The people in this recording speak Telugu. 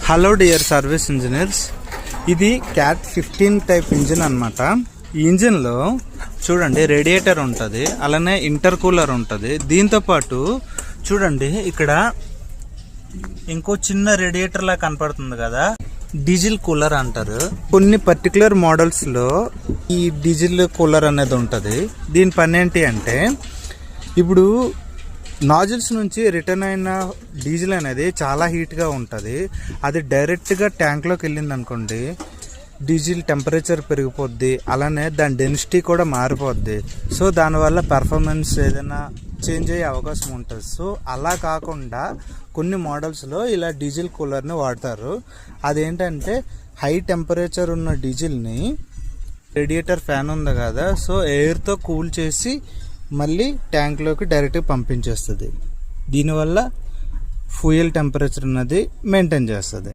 హలో డియర్ సర్వీస్ ఇంజనీర్స్, ఇది క్యాట్ 15 టైప్ ఇంజిన్ అనమాట. ఈ ఇంజిన్లో చూడండి రేడియేటర్ ఉంటుంది, అలానే ఇంటర్ కూలర్ ఉంటుంది. దీంతోపాటు చూడండి ఇక్కడ ఇంకో చిన్న రేడియేటర్ లా కనపడుతుంది కదా, డీజిల్ కూలర్ అంటారు. కొన్ని పర్టికులర్ మోడల్స్లో ఈ డీజిల్ కూలర్ అనేది ఉంటుంది. దీని పని ఏంటి అంటే, ఇప్పుడు నాజిల్స్ నుంచి రిటర్న్ అయిన డీజిల్ అనేది చాలా హీట్గా ఉంటుంది. అది డైరెక్ట్గా ట్యాంక్లోకి వెళ్ళింది అనుకోండి, డీజిల్ టెంపరేచర్ పెరిగిపోద్ది, అలానే దాని డెన్సిటీ కూడా మారిపోద్ది. సో దానివల్ల పెర్ఫార్మెన్స్ ఏదైనా చేంజ్ అయ్యే అవకాశం ఉంటుంది. సో అలా కాకుండా కొన్ని మోడల్స్లో ఇలా డీజిల్ కూలర్ని వాడతారు. అదేంటంటే హై టెంపరేచర్ ఉన్న డీజిల్ని రేడియేటర్ ఫ్యాన్ ఉంది కదా, సో ఎయిర్తో కూల్ చేసి మళ్ళీ ట్యాంక్లోకి డైరెక్ట్గా పంపించేస్తుంది. దీనివల్ల ఫ్యూయల్ టెంపరేచర్ అనేది మెయింటైన్ చేస్తుంది.